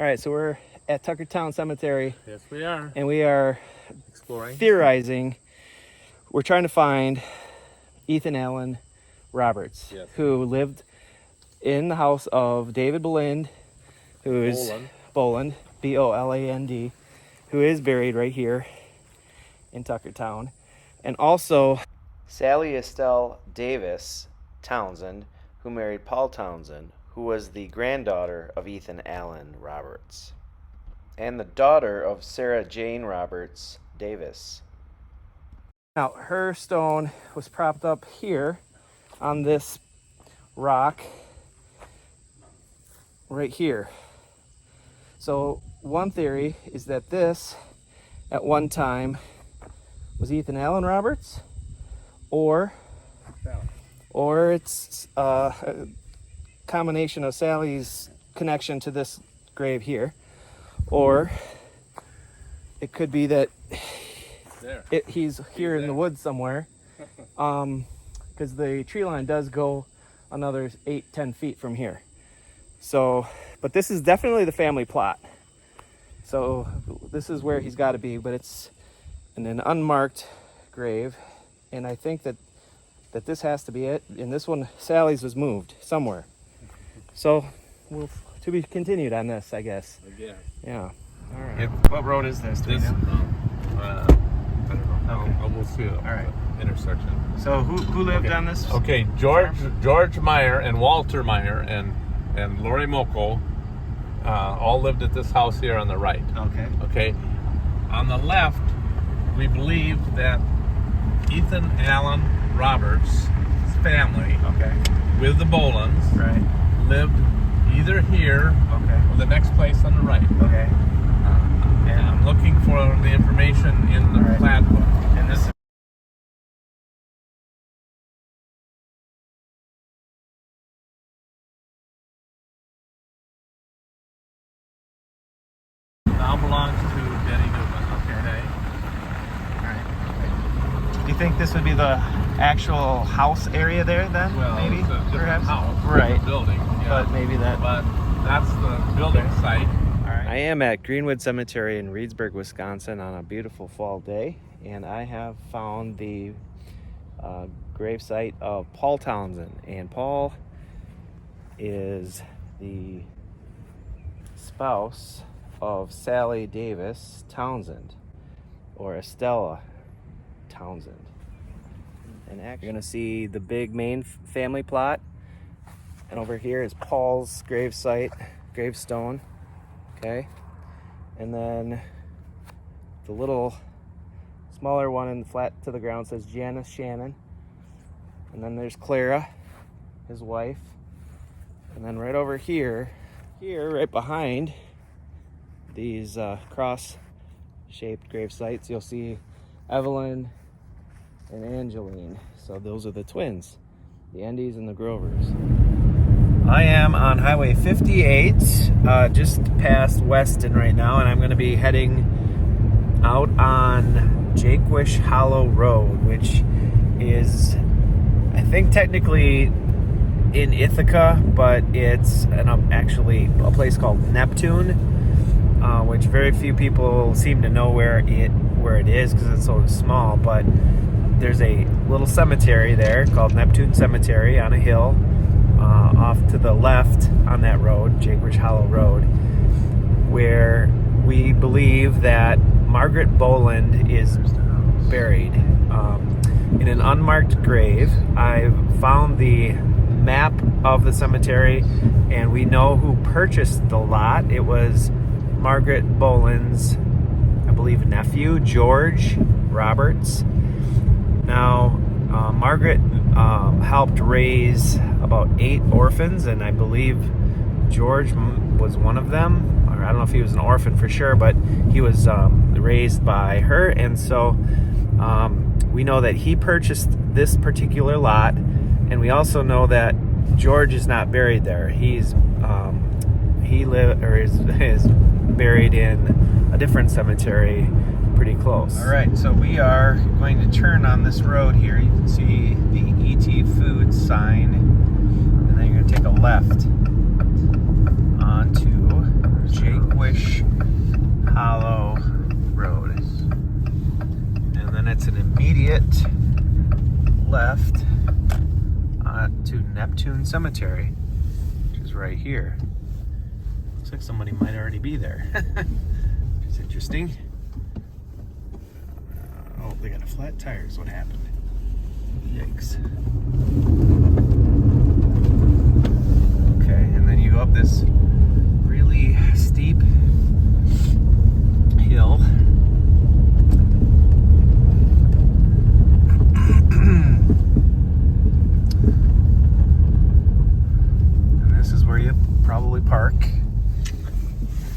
All right, so we're at Tuckertown Cemetery. Yes, we are. And we are Exploring. Theorizing. We're trying to find Ethan Allen Roberts, yes, who lived in the house of David Boland, who is Boland, B-O-L-A-N-D, who is buried right here in Tuckertown. And also Sally Estelle Davis Townsend, who married Paul Townsend, who was the granddaughter of Ethan Allen Roberts, and the daughter of Sarah Jane Roberts Davis. Now, her stone was propped up here on this rock right here. So one theory is that this, at one time, was Ethan Allen Roberts, or it's a combination of Sally's connection to this grave here, or it could be that he's here in the woods somewhere, because the tree line does go another 8-10 feet from here. So, but this is definitely the family plot. So this is where he's got to be, but it's in an unmarked grave, and I think that this has to be it. And this one, Sally's, was moved somewhere. So we'll to be continued on this, I guess. Yeah. All right. What road is this? I don't know. Okay. We'll see it. All right. Intersection. So who lived on this? Okay, George Meyer and Walter Meyer and Lori Moko all lived at this house here on the right. Okay. On the left, we believe that Ethan Allen Roberts' family, with the Bolands, lived either here or the next place on the right. And I'm looking for the information in the plat book. And this now belongs to Denny Newman. All right. Do you think this would be the actual house area there then? Well, maybe, it's a different perhaps? house, Right. building. Yeah. But maybe that. But that's the building site. I am at Greenwood Cemetery in Reedsburg, Wisconsin on a beautiful fall day, and I have found the gravesite of Paul Townsend. And Paul is the spouse of Sally Davis Townsend, or Estella Townsend. And actually, you're going to see the big main family plot, and over here is Paul's gravestone. Okay, and then the little smaller one in the flat to the ground says Janice Shannon, and then there's Clara, his wife, and then right over here right behind these cross-shaped grave sites, you'll see Evelyn and Angeline. So those are the twins, the Endies and the Grovers. I am on Highway 58, just past Weston right now, and I'm going to be heading out on Jakewish Hollow Road, which is, I think, technically in Ithaca, but it's actually a place called Neptune, which very few people seem to know where it is because it's so small. But there's a little cemetery there called Neptune Cemetery on a hill. Off to the left on that road, Jakewish Hollow Road, where we believe that Margaret Boland is buried in an unmarked grave. I found the map of the cemetery, and we know who purchased the lot. It was Margaret Boland's, I believe, nephew, George Roberts. Now, Margaret helped raise about 8 orphans, and I believe George was one of them. Or I don't know if he was an orphan for sure, but he was raised by her, and so we know that he purchased this particular lot, and we also know that George is not buried there. Is buried in a different cemetery pretty close. All right, so we are going to turn on this road here. You can see the ET Foods sign, and then you're going to take a left onto Jakewish Hollow Road. And then it's an immediate left to Neptune Cemetery, which is right here. Looks like somebody might already be there. It's interesting. Oh, they got a flat tire is what happened. Yikes. Okay, and then you go up this really steep hill. And this is where you probably park.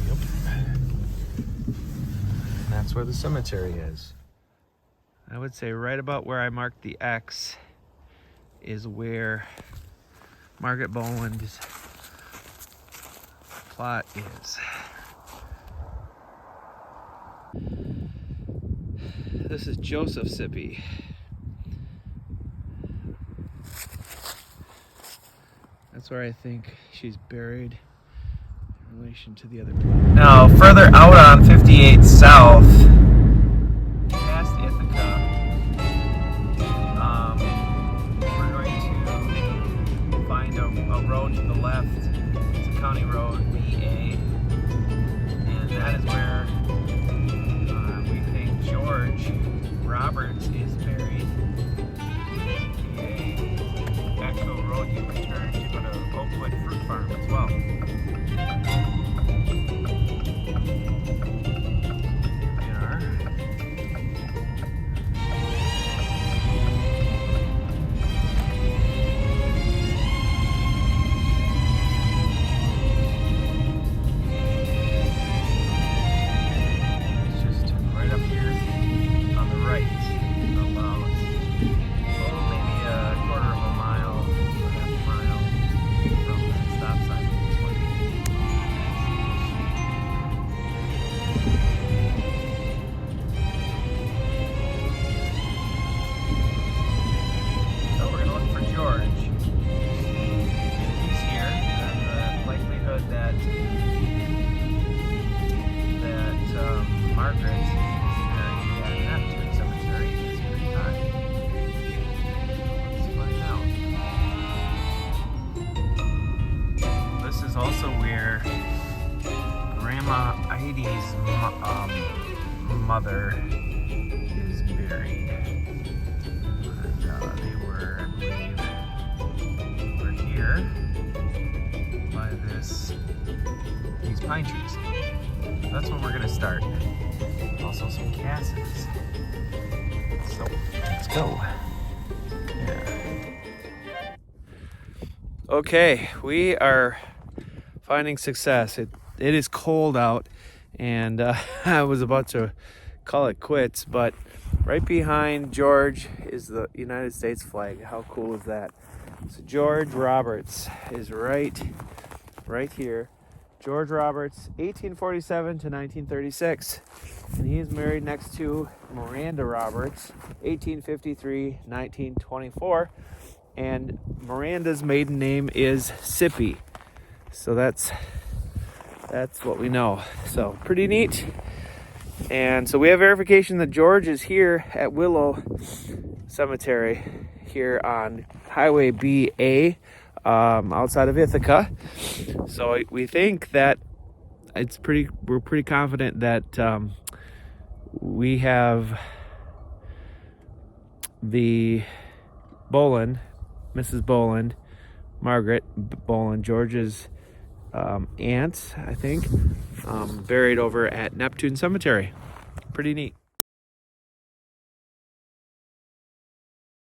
Yep. And that's where the cemetery is. I would say right about where I marked the X is where Margaret Boland's plot is. This is Joseph Sippy. That's where I think she's buried in relation to the other plot. Now, further out on 58 South, past Ithaca, we're going to find a road to the left. It's a county road, BA, and that is where we think George Roberts is buried. BA, actual road you can turn to go to Oakwood Fruit Farm as well. Margaret is buried at Neptune Cemetery. It's pretty high. Let's find out. This is also where Grandma Idy's mother is buried. And they were, I believe, here by these pine trees. That's where we're gonna start. Also some Casses. So let's go. Yeah. Okay, we are finding success. It is cold out, and I was about to call it quits, but right behind George is the United States flag. How cool is that? So George Roberts is right here. George Roberts, 1847 to 1936. And he is married next to Miranda Roberts, 1853-1924. And Miranda's maiden name is Sippy. So that's what we know. So pretty neat. And so we have verification that George is here at Willow Cemetery here on Highway BA. Outside of Ithaca. So we think that we're pretty confident that we have the Boland, Mrs. Boland, Margaret Boland, George's aunt, I think, buried over at Neptune Cemetery. Pretty neat.